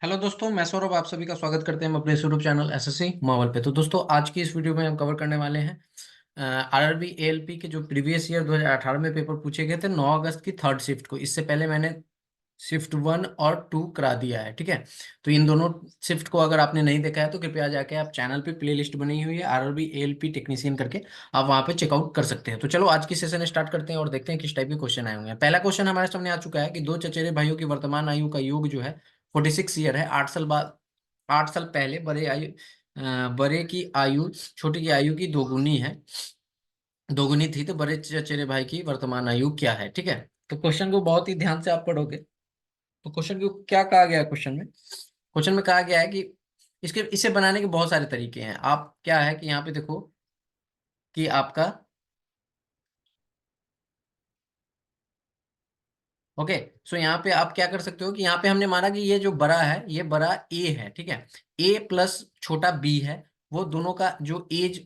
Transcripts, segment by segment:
Hello दोस्तों, मैं सौरभ आप सभी का स्वागत करते हैं हम अपने यूट्यूब चैनल एसएससी मावल पे। तो दोस्तों, आज की इस वीडियो में हम कवर करने वाले हैं आरआरबी एएलपी के जो प्रीवियस ईयर 2018 में पेपर पूछे गए थे 9 अगस्त की थर्ड शिफ्ट को। इससे पहले मैंने शिफ्ट 1 और 2 करा दिया है, ठीक है। तो इन दोनों शिफ्ट को अगर आपने नहीं देखा है तो कृपया जाके आप चैनल पे प्ले लिस्ट बनी हुई है आरआरबी एएलपी टेक्नीशियन करके, आप वहां पे चेकआउट कर सकते हैं। तो चलो आज की सेशन स्टार्ट करते हैं और देखते हैं किस टाइप के क्वेश्चन आए हुए हैं। पहला क्वेश्चन हमारे सामने आ चुका है कि दो चचेरे भाइयों की वर्तमान आयु का योग जो है 46 ईयर है। 8 साल बाद, 8 साल पहले बड़े की आयु छोटे की आयु की दोगुनी है, दोगुनी थी। तो बड़े चचेरे भाई की वर्तमान आयु क्या है, ठीक है। तो क्वेश्चन को बहुत ही ध्यान से आप पढ़ोगे तो क्वेश्चन को क्या कहा गया है, क्वेश्चन में कहा गया है कि इसके इसे बनाने के बहुत सारे तरीके हैं। आप क्या है कि यहाँ पे देखो कि आपका, ओके। सो यहाँ पे आप क्या कर सकते हो कि यहाँ पे हमने माना कि ये जो बड़ा है ये बड़ा ए है, ठीक है। ए प्लस छोटा बी है, वो दोनों का जो एज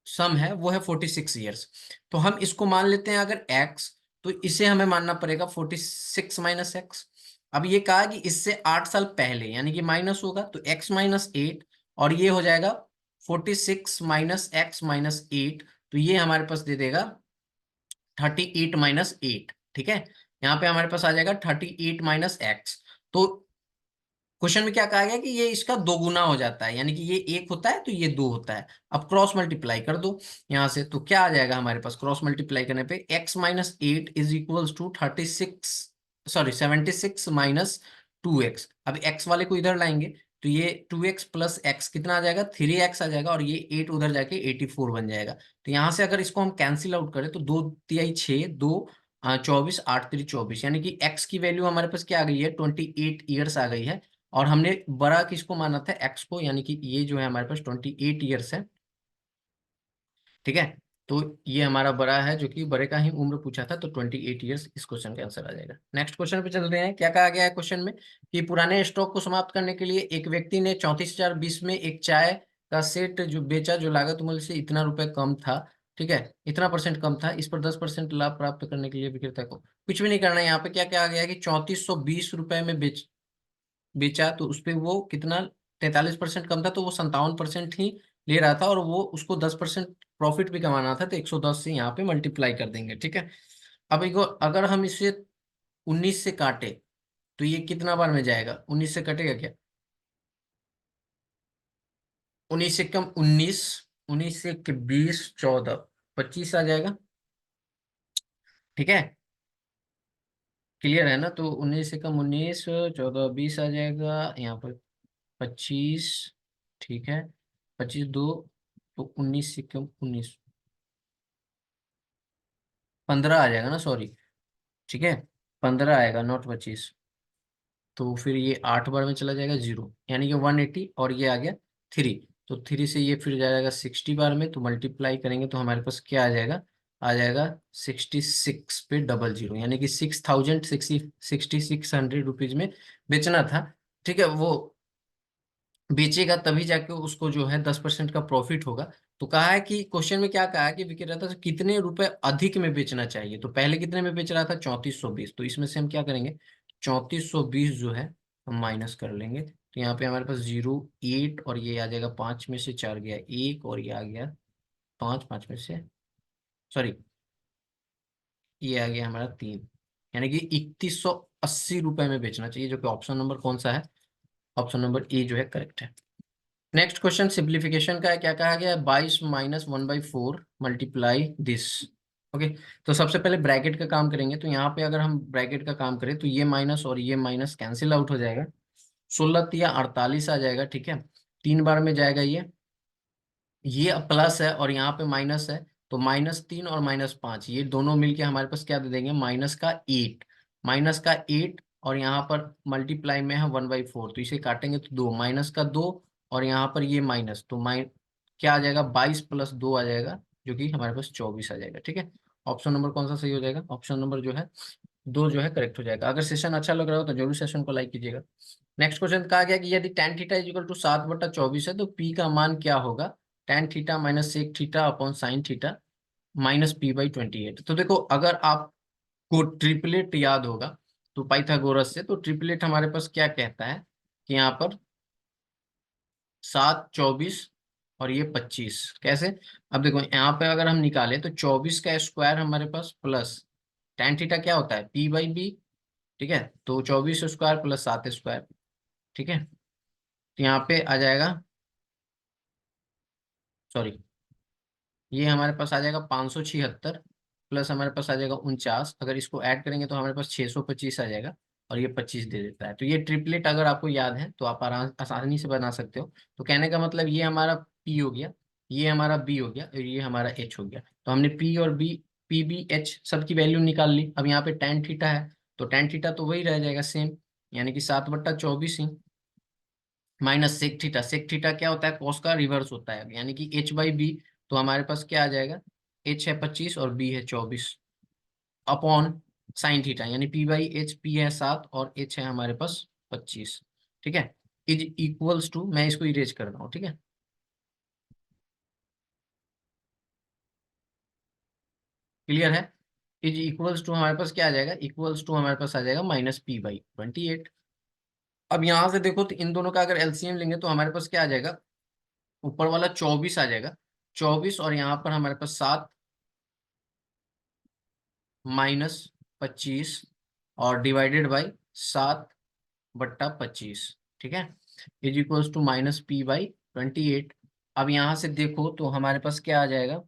सम है वो है 46 ईयर्स। तो हम इसको मान लेते हैं अगर एक्स, तो इसे हमें मानना पड़ेगा 46 - एक्स। अब ये कहा कि इससे 8 साल पहले यानी कि माइनस होगा तो x - 8, और ये हो जाएगा 46 - x - 8। तो ये हमारे पास दे देगा 38 - 8, ठीक है। यहाँ पे हमारे पास आ जाएगा 38 - एक्स। तो क्वेश्चन में क्या कहा गया कि ये इसका दोगुना हो जाता है, यानी कि ये एक होता है तो ये दो होता है। अब क्रॉस मल्टीप्लाई कर दो यहां से, तो क्या आ जाएगा हमारे पास क्रॉस मल्टीप्लाई करने पे x - 8 is equals to 76 - 2x। अब x वाले को इधर लाएंगे तो ये 2x प्लस एक्स कितना आ जाएगा, 3x आ जाएगा, और ये 8 उधर जाके 84 बन जाएगा। तो यहां से अगर इसको हम कैंसिल आउट करें तो 2 तिहाई 6, 24, 8 - 3 = 24, यानी कि x की वैल्यू हमारे पास क्या आ गई है, 28 ईयर्स आ गई है। और हमने बड़ा किसको माना था, एक्स को, यानी कि ये जो है हमारे पास 28 ईयर्स है, ठीक है। तो ये हमारा बड़ा है, जो कि बड़े का ही उम्र पूछा था, तो 28 ईयर्स इस क्वेश्चन का आंसर आ जाएगा। नेक्स्ट क्वेश्चन पे चल रहे हैं। क्या कहा गया है क्वेश्चन में कि पुराने स्टॉक को समाप्त करने के लिए एक व्यक्ति ने 34,020 में एक चाय का सेट जो बेचा, जो लागत मूल्य से इतना रुपए कम था, ठीक है, इतना परसेंट कम था। इस पर 10% लाभ प्राप्त करने के लिए विक्रेता को कुछ भी नहीं करना है। यहाँ पे क्या क्या आ गया है कि 3420 रुपए में बेचा, तो उस पे वो कितना, 43% कम था, तो वो 57% ही ले रहा था, और वो उसको 10% प्रॉफिट भी कमाना था, तो 110 से यहाँ पे मल्टीप्लाई कर देंगे, ठीक है। अब एक अगर हम इसे 19 से काटे तो ये कितना बार में जाएगा, 19 से कटेगा क्या, 19 से कम 19, 19 से 20, 14, 25 आ जाएगा, ठीक है। क्लियर है ना। तो 19 से कम 19, 14, 20 आ जाएगा यहाँ पर, 25, ठीक है। 25 दो, तो 19 से कम 19, 15 आ जाएगा ना, सॉरी, ठीक है। 15 आएगा, नॉट 25। तो फिर ये 8 बार में चला जाएगा 0, यानी कि 180, और ये आ गया 3। तो 3 से ये फिर जाएगा 60 बार में, तो मल्टीप्लाई करेंगे तो हमारे पास क्या आ जाएगा 66 पे डबल जीरो, यानी कि 6,600 रुपीज में बेचना था, ठीक है। वो बेचेगा तभी जाके उसको जो है 10% का प्रॉफिट होगा। तो कहा है कि क्वेश्चन में क्या कहा है कि विक्रेता से कितने रुपए अधिक में बेचना चाहिए। तो पहले कितने में बेच रहा था, 3420, तो इसमें से हम क्या करेंगे, 3420 जो है हम माइनस कर लेंगे। तो यहाँ पे हमारे पास 0, 8, और ये आ जाएगा 5 में से 4 गया 1, और ये आ गया 5, 5 में से, सॉरी, ये आ गया हमारा 3, यानी कि 3180 रुपए में बेचना चाहिए, जो कि ऑप्शन नंबर कौन सा है, ऑप्शन नंबर ए जो है करेक्ट है। नेक्स्ट क्वेश्चन सिंप्लीफिकेशन का है। क्या कहा गया है, 22 - 1/4 मल्टीप्लाई दिस, ओके। तो सबसे पहले ब्रैकेट का काम करेंगे। तो यहाँ पे अगर हम ब्रैकेट का काम करें तो ये माइनस और ये माइनस कैंसिल आउट हो जाएगा, 16 या 48 आ जाएगा, ठीक है। 3 बार में जाएगा ये प्लस है और यहाँ पे माइनस है, तो -3 और -5 ये दोनों मिलके हमारे पास क्या दे देंगे, -8, -8, और यहाँ पर मल्टीप्लाई में है 1/4, तो इसे काटेंगे तो 2, -2, और यहाँ पर ये माइनस, तो क्या आ जाएगा, 22 + 2 आ जाएगा, जो कि हमारे पास 24 आ जाएगा, ठीक है। ऑप्शन नंबर कौन सा सही हो जाएगा, ऑप्शन नंबर जो है 2 जो है करेक्ट हो जाएगा। अगर सेशन अच्छा लग रहा हो तो जरूर सेशन को लाइक कीजिएगा। नेक्स्ट क्वेश्चन कहा गया कि यदि tan theta is equal to 7/24 है तो p का मान क्या होगा, tan theta minus sec theta upon sine theta minus p/28। तो देखो, अगर आपको ट्रिपलेट याद होगा तो पाइथागोरस से, तो ट्रिपलेट हमारे पास क्या कहता है कि यहाँ पर 7, 24 और ये 25 कैसे। अब देखो यहाँ पे अगर हम निकालें तो 24 का स्क्वायर हमारे पास प्लस tan थीटा क्या होता है p/b। ठीक है, तो 24 स्क्वायर प्लस 7 स्क्वायर। ठीक है, तो यहाँ पे आ जाएगा, सॉरी, ये हमारे पास आ जाएगा 576 प्लस हमारे पास आ जाएगा 49। अगर इसको ऐड करेंगे तो हमारे पास 625 आ जाएगा और ये 25 दे देता है। तो ये ट्रिपलेट अगर आपको याद है तो आप आसानी से बना सकते हो। तो कहने का मतलब ये हमारा पी हो गया, ये हमारा बी हो गया और ये हमारा एच हो गया। तो हमने पी और बी, पी बी एच सबकी वैल्यू निकाल ली। अब यहाँ पे tan थीटा है तो tan थीटा तो वही रह जाएगा सेम, यानी कि 7/24 ही, minus sec theta. Sec theta क्या होता है, कॉस का रिवर्स होता है, यानी कि h/b। तो हमारे पास क्या आ जाएगा, h है 25 और b है 24 अपॉन साइन थीटा, यानी p/h, p है 7 और h है हमारे पास 25। ठीक है, इज इक्वल्स टू, मैं इसको इरेज कर रहा हूँ। ठीक है, क्लियर है। इज इक्वल्स टू हमारे पास क्या आ जाएगा, इक्वल्स टू हमारे पास आ जाएगा -p/28। अब यहां से देखो तो इन दोनों का अगर एलसीएम लेंगे तो हमारे पास क्या आ जाएगा, ऊपर वाला 24 आ जाएगा, 24 और यहाँ पर हमारे पास 7 -25 और डिवाइडेड बाई 7/25। ठीक है, इज इक्वल्स टू -p/28। अब यहां से देखो तो हमारे पास क्या आ जाएगा,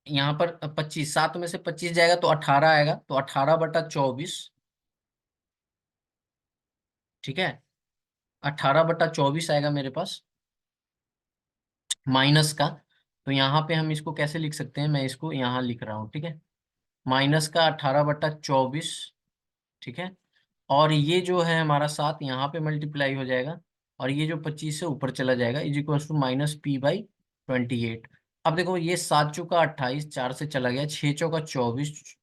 यहाँ पर 25, 7 में से 25 जाएगा तो 18 आएगा, तो 18/24। ठीक है, 18/24 आएगा मेरे पास माइनस का। तो यहाँ पे हम इसको कैसे लिख सकते हैं, मैं इसको यहाँ लिख रहा हूँ। ठीक है, माइनस का 18/24। ठीक है, और ये जो है हमारा 7 यहाँ पे मल्टीप्लाई हो जाएगा और ये जो 25 से ऊपर चला जाएगा, इज इक्वल टू -p/28। अब देखो ये 7 चौका 28, 4 से चला गया, 6 चौका 24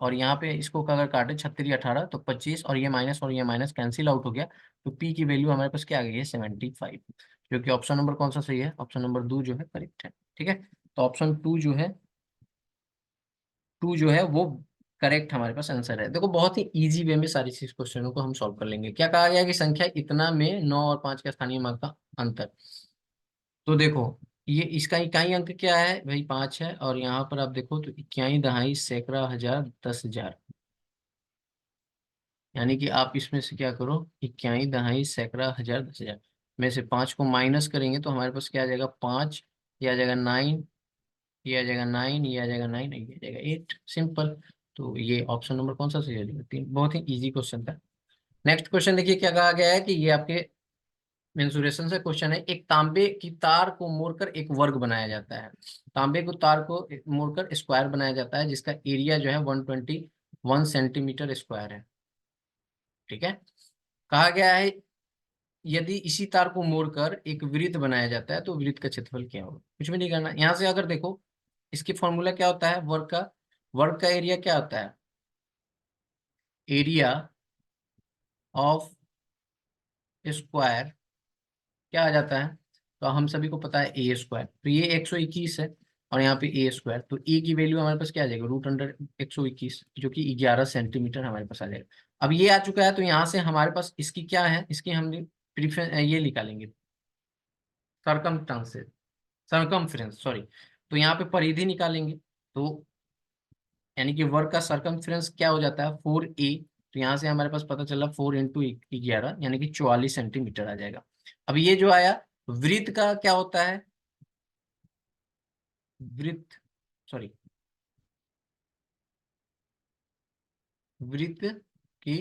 और यहाँ पे इसको अगर काटे 36 18 तो 25 और ये माइनस कैंसिल आउट हो गया। तो p की वैल्यू हमारे पास क्या आ गई है 75, जो कि ऑप्शन नंबर कौन सा सही है, ऑप्शन नंबर 2 जो है करेक्ट है। ठीक है, तो ऑप्शन 2 जो है वो करेक्ट हमारे पास आंसर है। देखो बहुत ही इजी वे में सारी चीज क्वेश्चनों को हम सॉल्व कर लेंगे। क्या कहा गया कि संख्या इतना में 9 और 5 का स्थानीय मान का अंतर। तो देखो ये इसका इकाई अंक क्या है भाई, 5 है, और यहाँ पर आप देखो तो इक्याई दहाई सैकड़ा हजार 10,000, यानी कि आप इसमें से क्या करो, इक्याई दहाई सैकड़ा हजार 10,000 में से 5 को माइनस करेंगे तो हमारे पास क्या आ जाएगा, 5, ये आ जाएगा 9, ये आ जाएगा 9, ये आ जाएगा 9, ये आ जाएगा 8, सिंपल। तो ये ऑप्शन नंबर कौन सा सही हो जाएगा, 3। बहुत ही इजी क्वेश्चन था। नेक्स्ट क्वेश्चन देखिए क्या कहा गया है कि ये आपके मेंसुरेशन से क्वेश्चन है। एक तांबे की तार को मोड़कर एक वर्ग बनाया जाता है। तांबे को तार को मोड़कर स्क्वायर बनाया जाता है जिसका एरिया जो है 121 सेंटीमीटर स्क्वायर है। ठीक है, कहा गया है यदि इसी तार को मोड़कर एक वृत्त बनाया जाता है तो वृत्त का क्षेत्रफल क्या होगा। कुछ भी नहीं करना, यहाँ से अगर देखो इसकी फॉर्मूला क्या होता है, वर्ग का एरिया क्या होता है, एरिया ऑफ स्क्वायर क्या आ जाता है, तो हम सभी को पता है a²। तो ये 121 है और यहाँ पे a², तो a की वैल्यू हमारे पास क्या आ जाएगा, √121 जो कि 11 सेंटीमीटर हमारे पास आ जाएगा। अब ये आ चुका है तो यहाँ से हमारे पास इसकी क्या है, इसकी हम प्रीफरेंस ये निकालेंगे, सरकमफ्रेंस सॉरी। तो यहाँ पे परिधि निकालेंगे, तो यानी कि वर्ग का सरकमफ्रेंस क्या हो जाता है 4a। तो यहाँ से हमारे पास पता चला 4 × 11 यानी कि 44 सेंटीमीटर आ जाएगा। अब ये जो आया वृत्त का क्या होता है, वृत्त, सॉरी, वृत्त की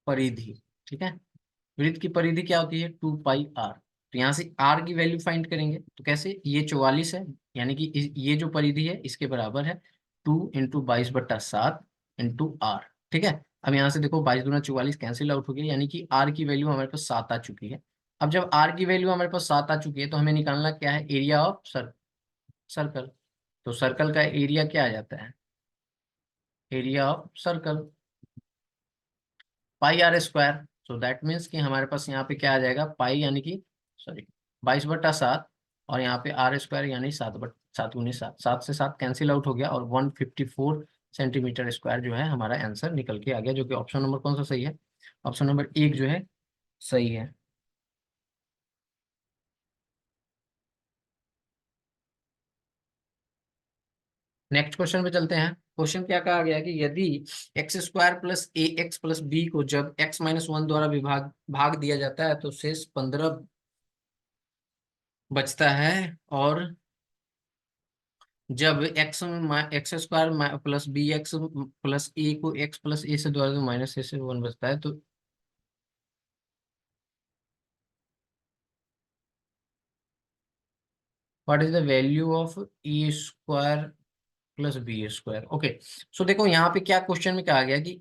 परिधि। ठीक है, वृत्त की परिधि क्या होती है 2πr। तो यहाँ से r की वैल्यू फाइंड करेंगे तो कैसे, ये 44 है यानी कि ये जो परिधि है इसके बराबर है 2 × 22/7 × r। ठीक है, अब यहाँ से देखो 22×4 कैंसिल आउट हो गया, यानी कि r की वैल्यू हमारे पास 7 आ चुकी है। अब जब r की वैल्यू हमारे पास 7 आ चुकी है तो हमें निकालना क्या है, एरिया ऑफ सर्कल। तो सर्कल का एरिया क्या आ जाता है, area of circle πr²। So that means कि हमारे पास यहाँ पे क्या आ जाएगा, पाई यानी कि, सॉरी, 22/7 और यहाँ पे r² यानी 7 7 × 7, 7 से 7 कैंसिल आउट हो गया और 154 सेंटीमीटर स्क्वायर जो है हमारा आंसर निकल के आ गया, जो कि ऑप्शन नंबर कौन सा सही है, ऑप्शन नंबर 1 जो है सही है। नेक्स्ट क्वेश्चन पे चलते हैं। क्वेश्चन क्या कहा गया कि यदि एक्स स्क्वायर प्लस ए एक्स प्लस बी को जब एक्स माइनस वन द्वारा भाग दिया जाता है तो शेष 15 बचता है, और जब x square plus b x plus a को एक्स प्लस ए से द्वारा माइनस ए से वन बचता है, तो what is the value of a square plus b square. Okay, so देखो यहाँ पे क्या क्वेश्चन में कहा गया कि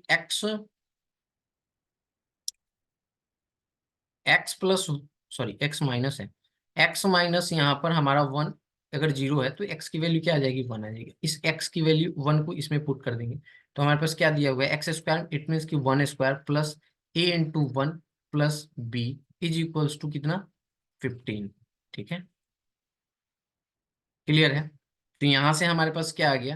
x plus, sorry x minus है, एक्स माइनस यहाँ पर हमारा वन अगर जीरो है तो एक्स की वैल्यू क्या आ जाएगी, वन आ जाएगी। इस एक्स की वैल्यू वन को इसमें पुट कर देंगे तो हमारे पास क्या दिया हुआ है, एक्स स्क्वायर, इट मीन की one square plus a into one plus b is equals to कितना, 15। ठीक है, क्लियर है। तो यहाँ से हमारे पास क्या आ गया,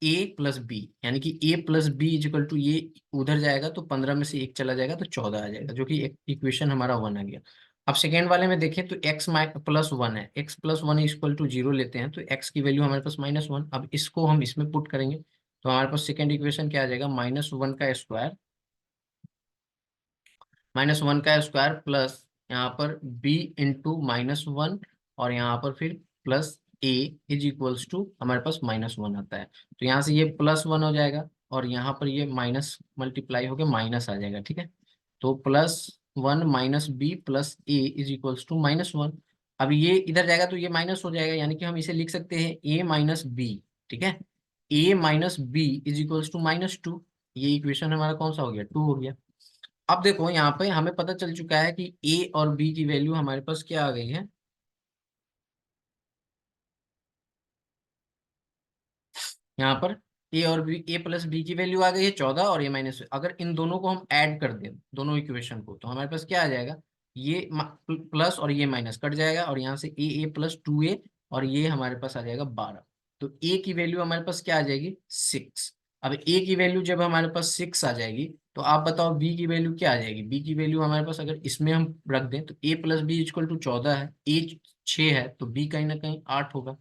a प्लस बी, यानी कि a plus b is equal to ये उधर जाएगा तो 15 में से एक चला जाएगा तो 14 आ जाएगा, जो कि एक इक्वेशन हमारा वन आ गया। अब सेकेंड वाले में देखें तो x प्लस वन है, x plus one equal to zero लेते हैं तो x की वैल्यू हमारे पास माइनस वन। अब इसको हम इसमें पुट करेंगे तो हमारे पास सेकेंड इक्वेशन क्या आ जाएगा, माइनस वन का स्क्वायर, माइनस वन का स्क्वायर प्लस यहाँ पर b इंटू माइनस वन, और यहाँ पर फिर plus a is equals to हमारे पास माइनस वन आता है। तो यहाँ से ये प्लस वन हो जाएगा और यहाँ पर ये माइनस मल्टीप्लाई होकर माइनस आ जाएगा। ठीक है, तो plus one minus b plus a is equals to minus one. अब ये इधर जाएगा तो ये माइनस हो जाएगा, यानी कि हम इसे लिख सकते हैं a माइनस बी। ठीक है, a minus b is equals to minus two. ये इक्वेशन हमारा कौन सा हो गया, टू हो गया। अब देखो यहाँ पे हमें पता चल चुका है कि ए और बी की वैल्यू हमारे पास क्या आ गई है, यहाँ पर ए और बी, ए प्लस बी की वैल्यू आ गई है 14 और ए माइनस। अगर इन दोनों को हम ऐड कर दें, दोनों इक्वेशन को, तो हमारे पास क्या आ जाएगा, ये प्लस और ये माइनस कट जाएगा और यहाँ से ए प्लस टू ए, और ये हमारे पास आ जाएगा 12। तो ए की वैल्यू हमारे पास क्या आ जाएगी, 6। अब ए की वैल्यू जब हमारे पास 6 आ जाएगी तो आप बताओ बी की वैल्यू क्या आ जाएगी। बी की वैल्यू हमारे पास अगर इसमें हम रख दें तो ए प्लस बी इक्वल टू 14 है, ए 6 है तो बी कहीं ना कहीं 8 होगा।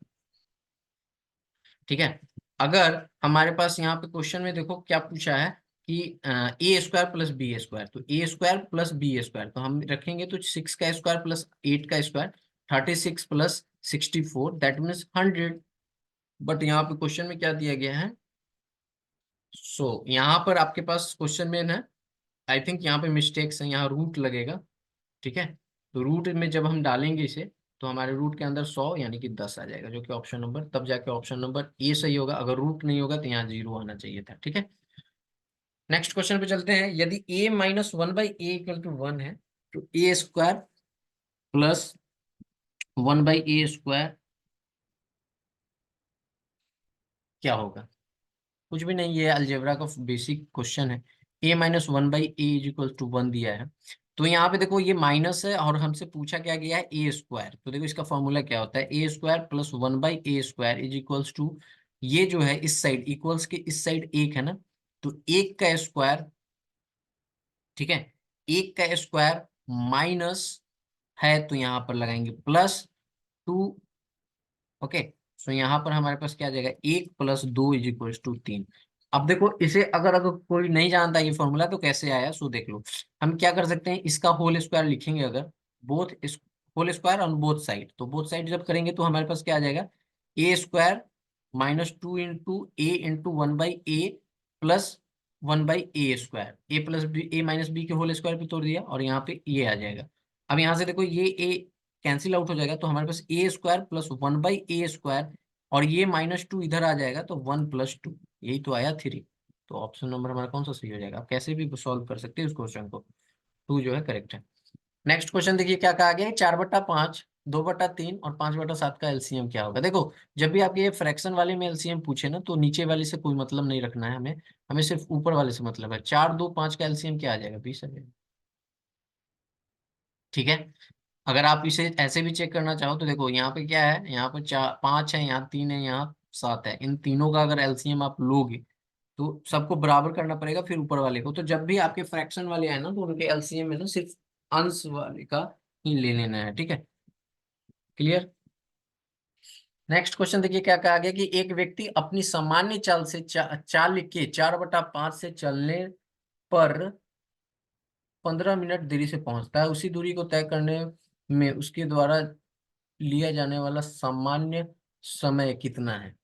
ठीक है, अगर हमारे पास यहाँ पे क्वेश्चन में देखो क्या पूछा है कि ए स्क्वायर प्लस बी स्क्वायर, तो a square plus b square तो हम रखेंगे तो 6 का स्क्वायर प्लस 8 का square, 36 plus 64 that means 100। But यहाँ पे क्वेश्चन में क्या दिया गया है, यहाँ पर आपके पास क्वेश्चन में है, आई थिंक यहाँ पे मिस्टेक्स है, यहाँ रूट लगेगा। ठीक है, तो रूट में जब हम डालेंगे इसे तो हमारे रूट के अंदर 100 यानी कि 10 आ जाएगा, जो कि ऑप्शन नंबर, तब जाके ऑप्शन नंबर ए सही होगा। अगर रूट नहीं होगा तो यहाँ जीरो आना चाहिए था। ठीक है, नेक्स्ट क्वेश्चन पे चलते हैं। यदि a minus one by a equal to one है तो a square plus one by a square क्या होगा। कुछ भी नहीं, ये अलजेब्रा का बेसिक क्वेश्चन है। A minus one by a is equal to one दिया है, तो यहाँ पे देखो ये माइनस है और हमसे पूछा क्या गया है, ए स्क्वायर। तो देखो इसका फॉर्मूला क्या होता है, a square plus one by a square is equals to, ये जो है इस साइड इक्वल्स के इस साइड एक है ना, तो एक का स्क्वायर। ठीक है, एक का स्क्वायर माइनस है तो यहाँ पर लगाएंगे प्लस टू। ओके, सो यहाँ पर हमारे पास क्या आ जाएगा, एक प्लस दो इज इक्वल टू तीन। अब देखो इसे अगर अगर कोई नहीं जानता ये फॉर्मूला तो कैसे आया, सो देख लो। हम क्या कर सकते हैं, इसका होल स्क्वायर लिखेंगे अगर, both whole square on both side, तो बोथ साइड जब करेंगे तो हमारे पास क्या आ जाएगा, a square minus two into a into one by a plus one by a square, a plus b, a minus b के होल स्क्वायर पे तोड़ दिया और यहाँ पे ये आ जाएगा। अब यहाँ से देखो ये ए कैंसिल आउट हो जाएगा तो हमारे पास a square plus one by a square, और ये माइनस टू इधर आ जाएगा तो वन प्लस टू, यही तो आया थ्री। तो ऑप्शन नंबर हमारा कौन सा सही हो जाएगा, आप कैसे भी सॉल्व कर सकते हैं इस क्वेश्चन को, टू जो है करेक्ट है। नेक्स्ट क्वेश्चन देखिए क्या कहा गया है, 4/5, 2/3 और 5/7 का एलसीएम क्या होगा। देखो जब भी आपके ये फ्रैक्शन वाले में एलसीएम पूछे ना तो नीचे वाले से कोई मतलब नहीं रखना है हमें, हमें सिर्फ ऊपर वाले से मतलब है। 4, 2, 5 का एलसीएम क्या आ जाएगा, 20 आ जाएगा। ठीक है, अगर आप इसे ऐसे भी चेक करना चाहो तो देखो यहाँ पे क्या है, यहाँ पर चार 5 है, यहाँ 3 है, यहाँ 7 है, इन तीनों का अगर एलसीएम आप लोगे तो सबको बराबर करना पड़ेगा फिर ऊपर वाले को। तो जब भी आपके फ्रैक्शन वाले आए ना तो उनके एलसीएम में ना सिर्फ अंश वाले का ही ले लेना है, ठीक है। क्लियर। नेक्स्ट क्वेश्चन देखिए क्या कहा गया कि एक व्यक्ति अपनी सामान्य चाल से चाल के 4/5 से चलने पर 15 मिनट देरी से पहुंचता है। उसी दूरी को तय करने में उसके द्वारा लिया जाने वाला सामान्य समय कितना है,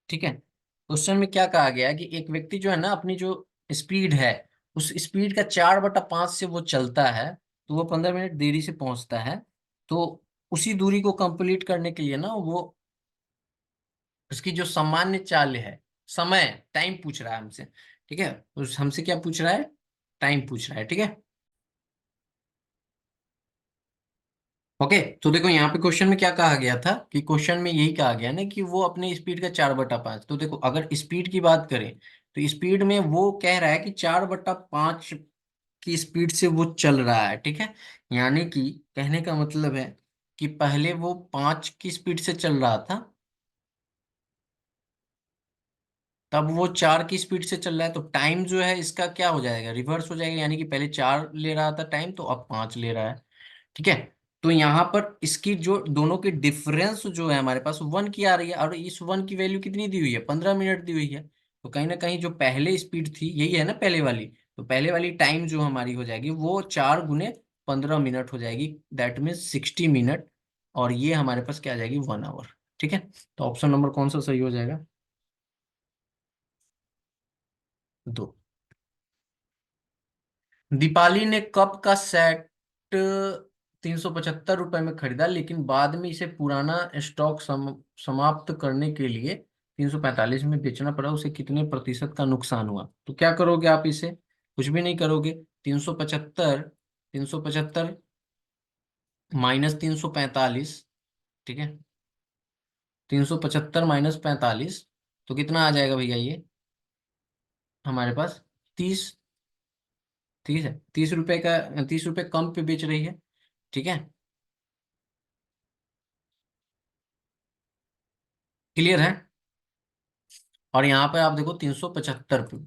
ठीक है। क्वेश्चन में क्या कहा गया है कि एक व्यक्ति जो है ना अपनी जो स्पीड है उस स्पीड का 4/5 से वो चलता है, तो वो 15 मिनट देरी से पहुंचता है। तो उसी दूरी को कंप्लीट करने के लिए ना वो उसकी जो सामान्य चाल है, समय टाइम पूछ रहा है हमसे, ठीक है। उस हमसे क्या पूछ रहा है, टाइम पूछ रहा है, ठीक है। ओके, तो देखो यहाँ पे क्वेश्चन में क्या कहा गया था कि क्वेश्चन में यही कहा गया ना कि वो अपने स्पीड का 4/5। तो देखो अगर स्पीड की बात करें तो स्पीड में वो कह रहा है कि 4/5 की स्पीड से वो चल रहा है, ठीक है। यानी कि कहने का मतलब है कि पहले वो 5 की स्पीड से चल रहा था, तब वो 4 की स्पीड से चल रहा है, तो टाइम जो है इसका क्या हो जाएगा, रिवर्स हो जाएगा। यानी कि पहले 4 ले रहा था टाइम, तो अब 5 ले रहा है, ठीक है। तो यहाँ पर इसकी जो दोनों की डिफरेंस जो है हमारे पास 1 की आ रही है, और इस 1 की वैल्यू कितनी दी हुई है, 15 मिनट दी हुई है। तो कहीं ना कहीं जो पहले स्पीड थी यही है ना पहले वाली, तो पहले वाली टाइम जो हमारी हो जाएगी वो 4 × 15 मिनट हो जाएगी, दैट मीन्स 60 मिनट। और ये हमारे पास क्या आ जाएगी, 1 आवर, ठीक है। तो ऑप्शन नंबर कौन सा सही हो जाएगा, 2। दीपाली ने कप का सेट 375 रुपए में खरीदा, लेकिन बाद में इसे पुराना स्टॉक समाप्त करने के लिए 345 में बेचना पड़ा। उसे कितने प्रतिशत का नुकसान हुआ। तो क्या करोगे आप इसे, कुछ भी नहीं करोगे। 375 -345, ठीक है। 375 - 45, तो कितना आ जाएगा भैया ये हमारे पास, 30। 30 है, 30 रुपए का, 30 रुपए कम पे बेच रही है, ठीक है। क्लियर है। और यहाँ पर आप देखो 375 पे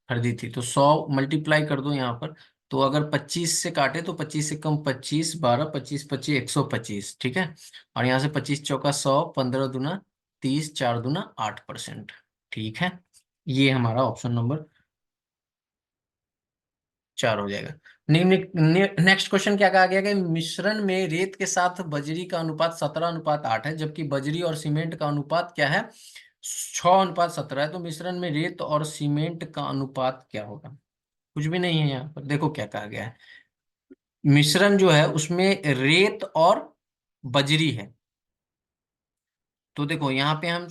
खरीदी थी, तो 100 मल्टीप्लाई कर दो यहाँ पर। तो अगर 25 से काटे तो 25 से कम 25, 12, 25 25 125, ठीक है। और यहाँ से 25 × 4 = 100, 15 × 2 = 30, 4 × 2 = 8%, ठीक है। ये हमारा ऑप्शन नंबर 4 हो जाएगा। नेक्स्ट क्वेश्चन क्या कहा गया कि मिश्रण में रेत के साथ बजरी का अनुपात 17:8 है, जबकि बजरी और सीमेंट का अनुपात क्या है, 6:17 है। तो मिश्रण में रेत और सीमेंट का अनुपात क्या होगा। कुछ भी नहीं है यहाँ पर, देखो क्या कहा गया है। मिश्रण जो है उसमें रेत और बजरी है। तो देखो यहाँ पे हम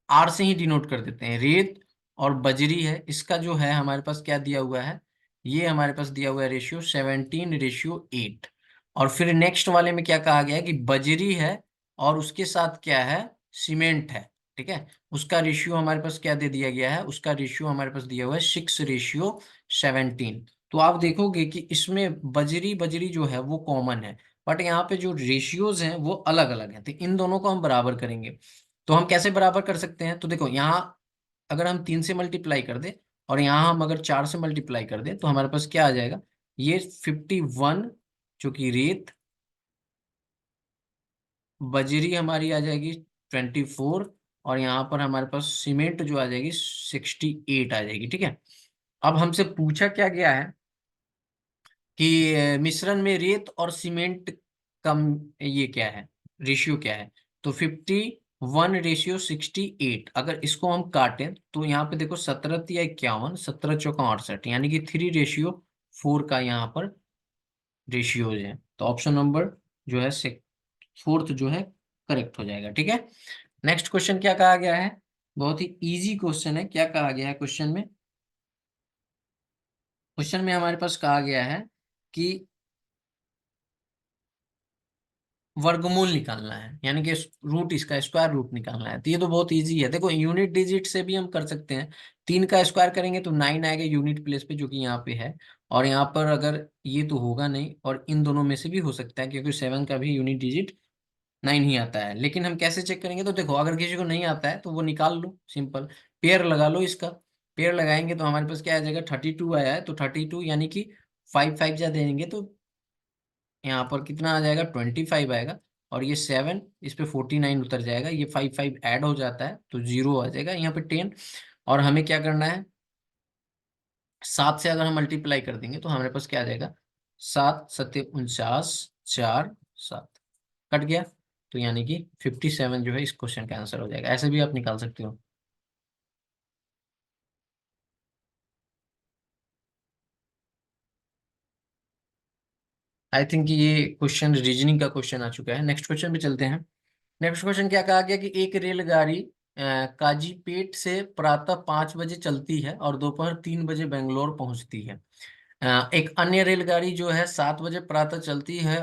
आर से ही डिनोट कर देते हैं, रेत और बजरी है। इसका जो है हमारे पास क्या दिया हुआ है, ये हमारे पास दिया हुआ है रेशियो 17:8। और फिर नेक्स्ट वाले में क्या कहा गया है कि बजरी है और उसके साथ क्या है, सीमेंट है, ठीक है। उसका रेशियो हमारे पास क्या दे दिया गया है, उसका रेशियो हमारे पास दिया हुआ है 6:17। तो आप देखोगे कि इसमें बजरी बजरी जो है वो कॉमन है, बट यहाँ पे जो रेशियोज हैं वो अलग अलग हैं। तो इन दोनों को हम बराबर करेंगे। तो हम कैसे बराबर कर सकते हैं, तो देखो यहाँ अगर हम 3 से मल्टीप्लाई कर दें और यहाँ हम अगर 4 से मल्टीप्लाई कर दें तो हमारे पास क्या आ जाएगा, ये 51 जो कि रेत, बजरी हमारी आ जाएगी 24, और यहाँ पर हमारे पास सीमेंट जो आ जाएगी 68 आ जाएगी, ठीक है। अब हमसे पूछा क्या गया है कि मिश्रण में रेत और सीमेंट का ये क्या है, रेशियो क्या है। तो 51:68। अगर इसको हम काटें तो यहाँ पे देखो 17×51, 17×4 = 68, यानी कि 3:4 का यहाँ पर रेशियो है। तो ऑप्शन नंबर जो है फोर्थ जो है करेक्ट हो जाएगा, ठीक है। नेक्स्ट क्वेश्चन क्या कहा गया है, बहुत ही इजी क्वेश्चन है। क्या कहा गया है क्वेश्चन में, क्वेश्चन में हमारे पास कहा गया है कि वर्गमूल निकालना है, यानी कि रूट, इसका स्क्वायर रूट निकालना है। तो ये तो बहुत इजी है, देखो यूनिट डिजिट से भी हम कर सकते हैं। 3 का स्क्वायर करेंगे तो 9 आएगा यूनिट प्लेस पे, जो कि यहाँ पे है। और यहाँ पर अगर ये तो होगा नहीं, और इन दोनों में से भी हो सकता है क्योंकि 7 का भी यूनिट डिजिट नहीं आता है, लेकिन हम कैसे चेक करेंगे? तो देखो, अगर किसी को नहीं आता है तो वो निकाल लो, सिंपल। पेयर लगा लो इसका। पेयर लगाएंगे तो हमारे पास क्या आ जाएगा, 32 आया है, तो 32 यानी कि 5 5 जा देंगे तो यहाँ पर कितना आ जाएगा, 25 आएगा। और ये 7, इस पे 49 उतर जाएगा, ये 5 5 ऐड हो जाता है तो 0 आ जाएगा यहाँ पे 10। और हमें क्या करना है, 7 से अगर हम मल्टीप्लाई कर देंगे तो हमारे पास क्या आ जाएगा, 7 7 49, 4 7 कट गया। तो यानी कि 57 जो है इस क्वेश्चन का आंसर हो जाएगा। ऐसे भी आप निकाल सकते हो। आई थिंक ये क्वेश्चन रीजनिंग का क्वेश्चन आ चुका है। नेक्स्ट क्वेश्चन पे चलते हैं। नेक्स्ट क्वेश्चन क्या कहा गया कि एक रेलगाड़ी काजीपेट से प्रातः 5 बजे चलती है और दोपहर 3 बजे बेंगलोर पहुंचती है। एक अन्य रेलगाड़ी जो है 7 बजे प्रातः चलती है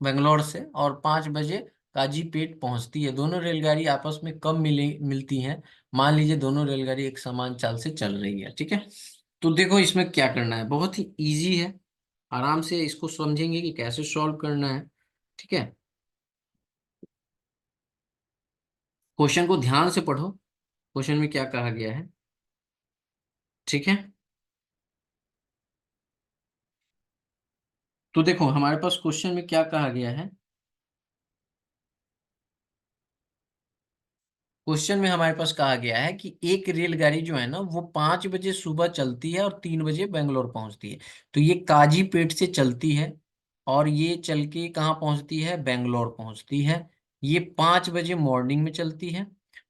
बेंगलोर से और 5 बजे काजीपेट पहुंचती है। दोनों रेलगाड़ी आपस में कब मिलती हैं? मान लीजिए दोनों रेलगाड़ी एक समान चाल से चल रही है, ठीक है। तो देखो इसमें क्या करना है, बहुत ही इजी है। आराम से इसको समझेंगे कि कैसे सॉल्व करना है, ठीक है। क्वेश्चन को ध्यान से पढ़ो, क्वेश्चन में क्या कहा गया है, ठीक है। तो देखो हमारे पास क्वेश्चन में क्या कहा गया है। क्वेश्चन में हमारे पास कहा गया है कि एक रेलगाड़ी जो है ना वो 5 बजे सुबह चलती है और 3 बजे बेंगलोर पहुंचती है। तो ये काजीपेट से चलती है और ये चल के कहाँ पहुंचती है, बेंगलोर पहुंचती है। ये 5 बजे मॉर्निंग में चलती है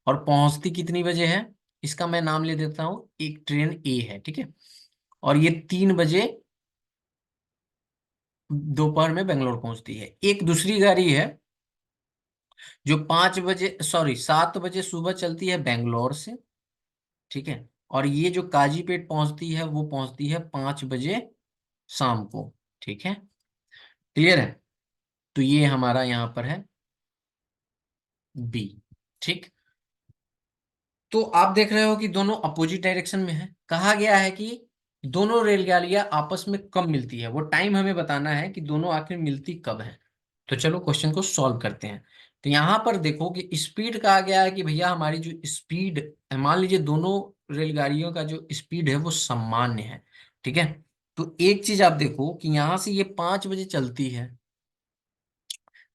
और पहुंचती कितनी बजे है, इसका मैं नाम ले देता हूँ, एक ट्रेन ए है, ठीक है। और ये 3 बजे दोपहर में बेंगलोर पहुंचती है। एक दूसरी गाड़ी है जो 5 बजे, सॉरी 7 बजे सुबह चलती है बेंगलोर से, ठीक है। और ये जो काजीपेट पहुंचती है वो पहुंचती है 5 बजे शाम को, ठीक है। क्लियर है? तो ये हमारा यहाँ पर है बी, ठीक। तो आप देख रहे हो कि दोनों अपोजिट डायरेक्शन में है। कहा गया है कि दोनों रेलगाड़ियां आपस में कब मिलती है, वो टाइम हमें बताना है कि दोनों आखिर मिलती कब है। तो चलो क्वेश्चन को सॉल्व करते हैं। तो यहाँ पर देखो कि स्पीड कहा गया है कि भैया हमारी जो स्पीड, मान लीजिए दोनों रेलगाड़ियों का जो स्पीड है वो सामान्य है, ठीक है। तो एक चीज आप देखो कि यहाँ से ये 5 बजे चलती है,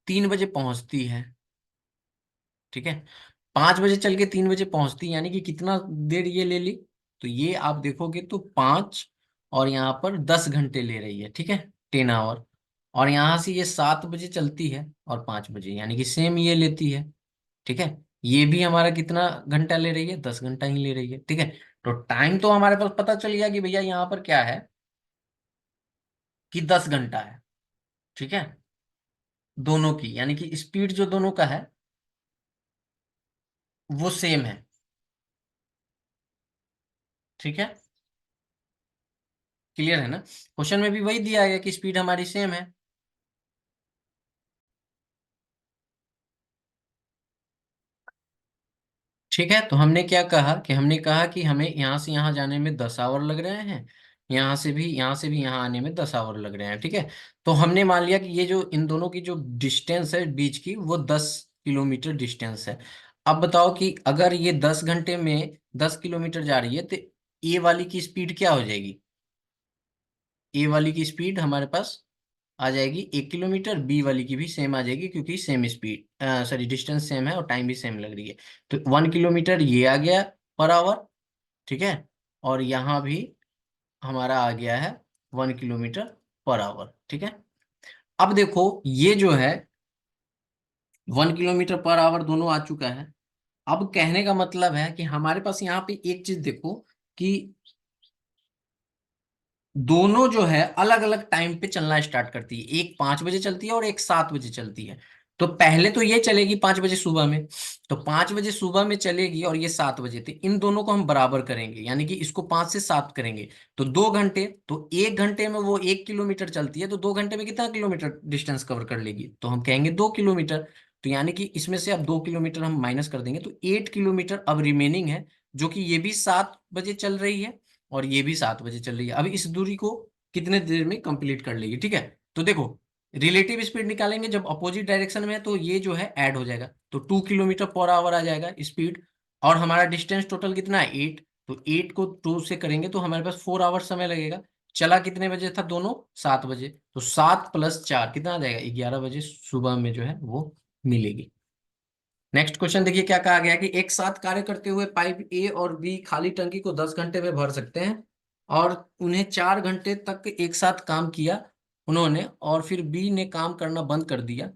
3 बजे पहुंचती है, ठीक है। 5 बजे चल के 3 बजे पहुंचती है, यानी कि कितना देर ये ले ली, तो ये आप देखोगे तो 5 और यहाँ पर 10 घंटे ले रही है, ठीक है, 10 आवर। और यहाँ से ये 7 बजे चलती है और 5 बजे, यानी कि सेम ये लेती है, ठीक है। ये भी हमारा कितना घंटा ले रही है, 10 घंटा ही ले रही है, ठीक है। तो टाइम तो हमारे पास पता चल गया कि भैया यहाँ पर क्या है, कि 10 घंटा है, ठीक है, दोनों की, यानी कि स्पीड जो दोनों का है वो सेम है, ठीक है। क्लियर है ना? क्वेश्चन में भी वही दिया गया कि स्पीड हमारी सेम है। ठीक है, तो हमने क्या कहा कि हमने कहा कि हमें यहाँ से यहाँ जाने में 10 आवर लग रहे हैं, यहाँ से भी यहाँ आने में 10 आवर लग रहे हैं, ठीक है। तो हमने मान लिया कि ये जो इन दोनों की जो डिस्टेंस है बीच की वो 10 किलोमीटर डिस्टेंस है। अब बताओ कि अगर ये 10 घंटे में 10 किलोमीटर जा रही है तो ए वाली की स्पीड क्या हो जाएगी, ए वाली की स्पीड हमारे पास आ जाएगी 1 किलोमीटर, बी वाली की भी सेम आ जाएगी क्योंकि same speed, sorry distance same है और टाइम भी सेम लग रही है। तो 1 किलोमीटर ये आ गया पर आवर, ठीक है। और यहाँ भी हमारा आ गया है 1 किलोमीटर पर आवर, ठीक है। अब देखो ये जो है 1 किलोमीटर पर आवर दोनों आ चुका है। अब कहने का मतलब है कि हमारे पास यहाँ पे एक चीज देखो कि दोनों जो है अलग अलग टाइम पे चलना स्टार्ट करती है, एक 5 बजे चलती है और एक 7 बजे चलती है। तो पहले तो ये चलेगी 5 बजे सुबह में, तो 5 बजे सुबह में चलेगी और ये 7 बजे, तो इन दोनों को हम बराबर करेंगे, यानी कि इसको 5 से 7 करेंगे तो 2 घंटे, तो 1 घंटे में वो 1 किलोमीटर चलती है, तो 2 घंटे में कितना किलोमीटर डिस्टेंस कवर कर लेगी, तो हम कहेंगे 2 किलोमीटर। तो यानी कि इसमें से अब 2 किलोमीटर हम माइनस कर देंगे तो 8 किलोमीटर अब रिमेनिंग है, जो कि ये भी 7 बजे चल रही है और ये भी 7 बजे चल रही है। अब इस दूरी को कितने देर में कंप्लीट कर लेगी, ठीक है। तो देखो रिलेटिव स्पीड निकालेंगे जब अपोजिट डायरेक्शन में है, तो ये जो है ऐड हो जाएगा, तो 2 किलोमीटर पर आवर आ जाएगा स्पीड। और हमारा डिस्टेंस टोटल कितना है 8, तो 8 को 2 से करेंगे तो हमारे पास 4 आवर समय लगेगा। चला कितने बजे था दोनों, 7 बजे, तो 7 + 4 कितना आ जाएगा, 11 बजे सुबह में जो है वो मिलेगी। नेक्स्ट क्वेश्चन देखिए क्या कहा गया कि एक साथ कार्य करते हुए पाइप ए और बी खाली टंकी को 10 घंटे में भर सकते हैं, और उन्हें 4 घंटे तक एक साथ काम किया उन्होंने, और फिर बी ने काम करना बंद कर दिया,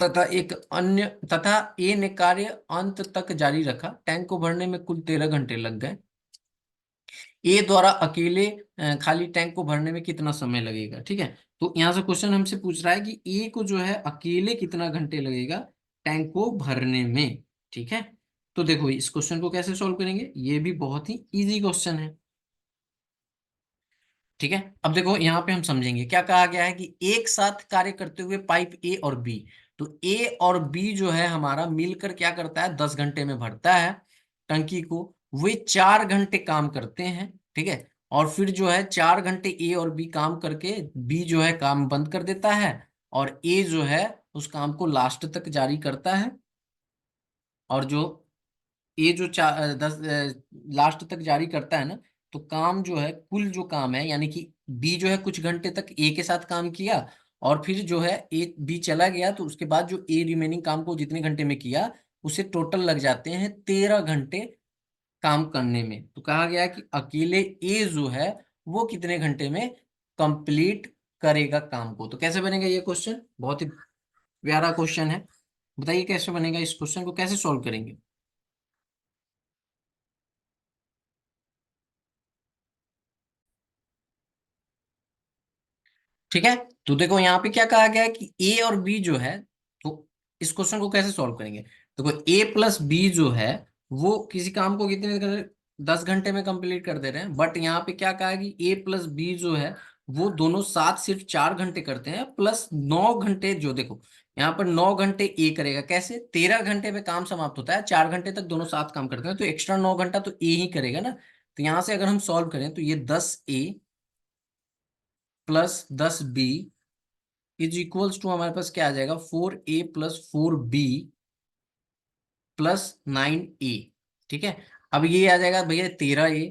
तथा ए ने कार्य अंत तक जारी रखा। टैंक को भरने में कुल 13 घंटे लग गए। ए द्वारा अकेले खाली टैंक को भरने में कितना समय लगेगा, ठीक है। तो यहाँ से क्वेश्चन हमसे पूछ रहा है कि ए को जो है अकेले कितना घंटे लगेगा टैंक को भरने में, ठीक है। तो देखो इस क्वेश्चन को कैसे सॉल्व करेंगे, ये भी बहुत ही इजी क्वेश्चन है, ठीक है। अब देखो यहाँ पे हम समझेंगे क्या कहा गया है कि एक साथ कार्य करते हुए पाइप ए और बी, तो ए और बी जो है हमारा मिलकर क्या करता है, 10 घंटे में भरता है टंकी को। वे 4 घंटे काम करते हैं, ठीक है। और फिर जो है 4 घंटे ए और बी काम करके बी जो है काम बंद कर देता है, और ए जो है उस काम को लास्ट तक जारी करता है। और जो ये जो 10 लास्ट तक जारी करता है ना, तो काम जो है कुल जो काम है, यानी कि बी जो है कुछ घंटे तक ए के साथ काम किया, और फिर जो है ए बी चला गया, तो उसके बाद जो ए रिमेनिंग काम को जितने घंटे में किया उसे टोटल लग जाते हैं 13 घंटे काम करने में। तो कहा गया कि अकेले ए जो है वो कितने घंटे में कंप्लीट करेगा काम को। तो कैसे बनेगा ये क्वेश्चन, बहुत ही प्यारा क्वेश्चन है, बताइए कैसे बनेगा, इस क्वेश्चन को कैसे सॉल्व करेंगे। ठीक है, तो देखो यहाँ पे क्या कहा गया है कि ए और बी जो है, तो इस क्वेश्चन को कैसे सॉल्व करेंगे। देखो A + B जो है वो किसी काम को कितने 10 घंटे में कंप्लीट कर दे रहे हैं, बट यहाँ पे क्या कहा है कि A + B जो है वो दोनों साथ सिर्फ 4 घंटे करते हैं, प्लस 9 घंटे जो देखो यहाँ पर 9 घंटे ए करेगा, कैसे 13 घंटे में काम समाप्त होता है, 4 घंटे तक दोनों साथ काम करते हैं, तो एक्स्ट्रा 9 घंटा तो ए ही करेगा ना। तो यहाँ से अगर हम सॉल्व करें तो ये 10A + 10B is equals to हमारे पास क्या आ जाएगा, 4A + 4B + 9A, ठीक है। अब ये आ जाएगा भैया 13A,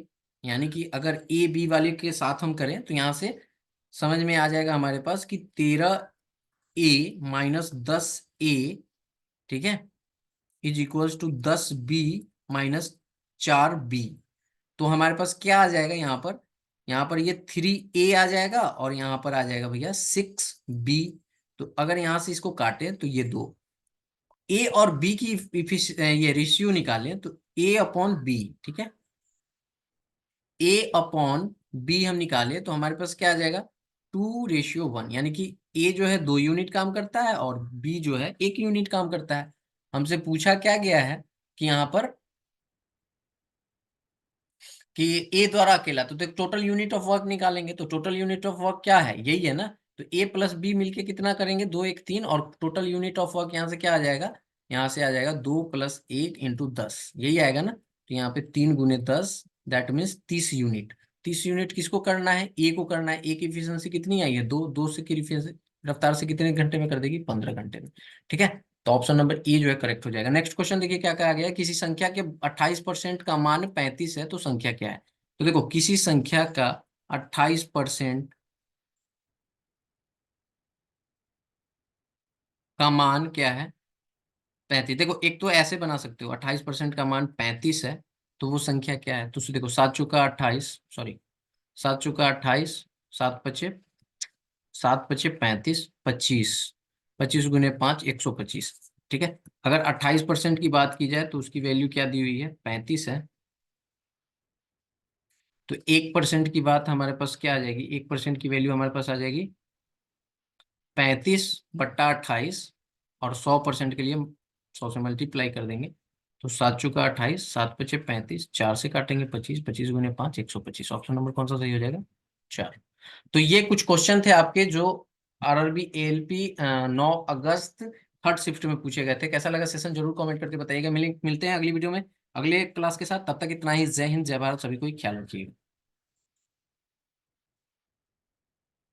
यानी कि अगर ए बी वाले के साथ हम करें तो यहाँ से समझ में आ जाएगा हमारे पास कि 13A - 10A, ठीक है, is equals to 10B - 4B। तो हमारे पास क्या आ जाएगा यहाँ पर ये 3A आ जाएगा, और यहाँ पर आ जाएगा भैया 6B। तो अगर यहाँ से इसको काटे तो ये दो ए और बी की ये रेशियो निकालें तो A/B, ठीक है, A/B हम निकाले तो हमारे पास क्या आ जाएगा, 2:1, यानी कि ए जो है 2 यूनिट काम करता है और बी जो है 1 यूनिट काम करता है। हमसे पूछा क्या गया है कि यहाँ पर कि ए द्वारा अकेला, तो टोटल यूनिट ऑफ वर्क निकालेंगे, तो टोटल यूनिट ऑफ वर्क क्या है, यही है ना। तो A + B मिलके कितना करेंगे, 2 1 3, और टोटल यूनिट ऑफ वर्क यहाँ से क्या आ जाएगा, यहाँ से आ जाएगा 2 + 1 × 10, यही आएगा ना। तो यहाँ पे 3 × 10 दैट मीन्स 30 यूनिट। 30 यूनिट किसको करना है, ए को करना है। ए की इफिशियंसी कितनी आई है, दो दो से की रफ्तार से कितने घंटे में कर देगी, 15 घंटे में, ठीक है। तो ऑप्शन नंबर ए जो है करेक्ट हो जाएगा। नेक्स्ट क्वेश्चन देखिए क्या कहा गया है, किसी संख्या के 28% का मान 35 है तो संख्या क्या है। तो देखो किसी संख्या का 28% का मान क्या है, 35। देखो एक तो ऐसे बना सकते हो, 28% का मान 35 है तो वो संख्या क्या है। तो देखो 7 × 28, सॉरी 7 × 28, 7 × 5 7 × 5 = 25, 25 × 5 125, ठीक है। अगर 28% की बात की जाए तो उसकी वैल्यू क्या दी हुई है, 35 है। तो 1% की बात हमारे पास क्या आ जाएगी, 1% की वैल्यू हमारे पास आ जाएगी 35/28, और 100% के लिए 100 से मल्टीप्लाई कर देंगे, तो 7 × 28, 7 × 5 = 35, 4 से काटेंगे 25, 25 × 5 125। ऑप्शन नंबर कौन सा सही हो जाएगा, 4। तो ये कुछ क्वेश्चन थे आपके जो RRB ALP 9 अगस्त थर्ड शिफ्ट में पूछे गए थे। कैसा लगा सेशन जरूर कमेंट करके बताइएगा। मिलते हैं अगली वीडियो में अगले क्लास के साथ, तब तक इतना ही। जय हिंद, जय भारत, सभी को ख्याल रखिएगा।